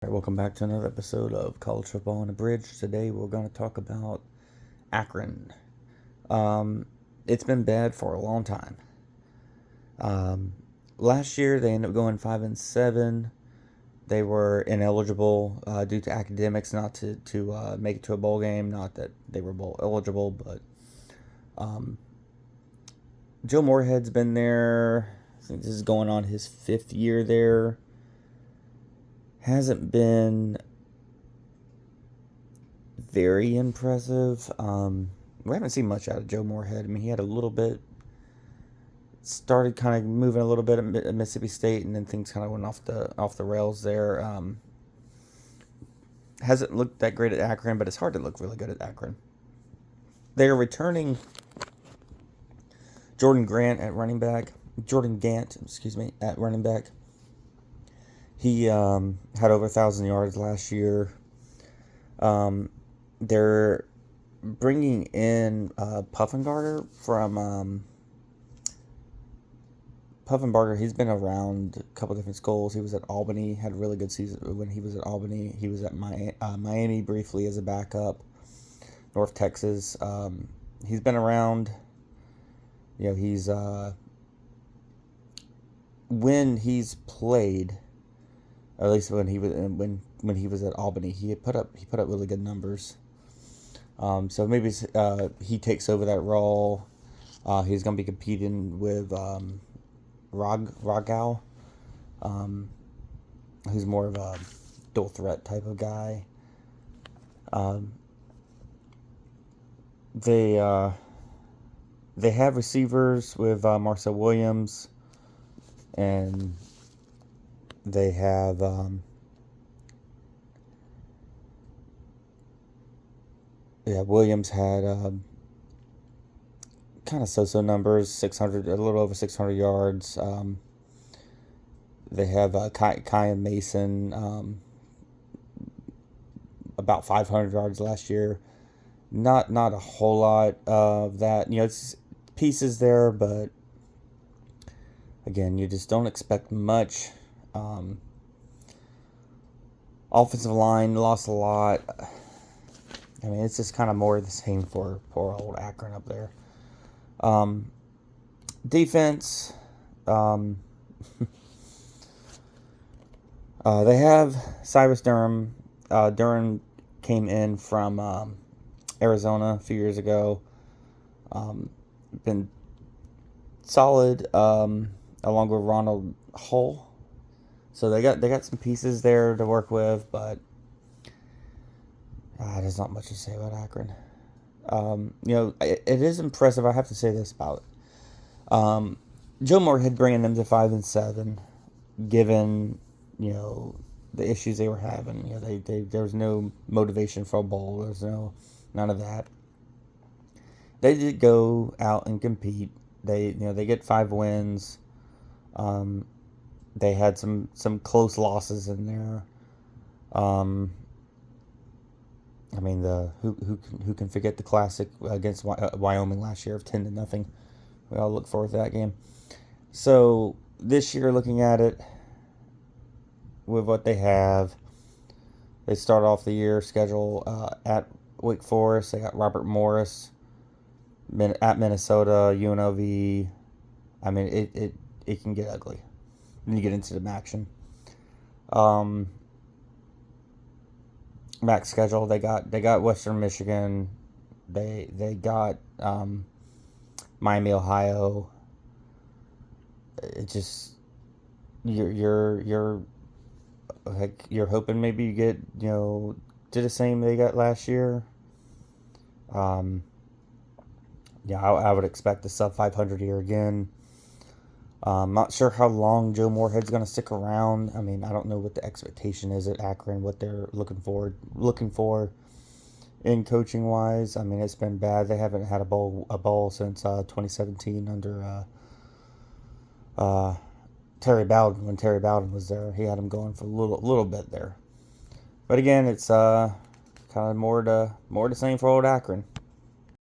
Alright, welcome back to another episode of College Football on a Bridge. Today we're going to talk about Akron. It's been bad for a long time. Last year they ended up going 5-7. They were ineligible due to academics, not to make it to a bowl game. Not that they were bowl eligible, but Joe Moorhead's been there. I think this is going on his 5th year there. Hasn't been very impressive. We haven't seen much out of Joe Moorhead. I mean, he had a little bit, started kind of moving a little bit at Mississippi State, and then things kind of went off the rails there. Hasn't looked that great at Akron, but it's hard to look really good at Akron. They are returning Jordan Gant, at running back. He had over 1,000 yards last year. They're bringing in Puffenbarger from Puffenbarger. He's been around a couple different schools. He was at Albany, had a really good season when he was at Albany. He was at Miami briefly as a backup, North Texas. He's been around. He's when he's played, or at least when he was at Albany, he put up really good numbers. So maybe he takes over that role. He's going to be competing with Rogau, who's more of a dual threat type of guy. They have receivers with Marcel Williams, and they have Williams had kind of so-so numbers, 600, a little over 600 yards. They have Kyan Mason, about 500 yards last year. Not a whole lot of that. It's pieces there, but again, you just don't expect much. Offensive line lost a lot. I mean, it's just kind of more of the same for poor old Akron up there. Defense, they have Cyrus Durham. Durham came in from Arizona a few years ago. Been solid, along with Ronald Hull. So they got some pieces there to work with, but there's not much to say about Akron. It is impressive. I have to say this about it. Joe Moorhead bringing them to 5-7, given the issues they were having. There was no motivation for a bowl. There's none of that. They did go out and compete. They get 5 wins. They had some close losses in there. I mean, who can forget the classic against Wyoming last year of 10-0. We all look forward to that game. So this year, looking at it with what they have, they start off the year schedule at Wake Forest. They got Robert Morris at Minnesota, UNLV. I mean, it can get ugly when you get into the action. Max schedule. They got Western Michigan. They got Miami, Ohio. It just you're hoping maybe you get do the same they got last year. I would expect a sub 500 year again. Not sure how long Joe Moorhead's going to stick around. I mean, I don't know what the expectation is at Akron, what they're looking for in coaching wise. I mean, it's been bad. They haven't had a bowl since 2017 under Terry Bowden. When Terry Bowden was there, he had them going for a little bit there. But again, it's kind of more the same for old Akron.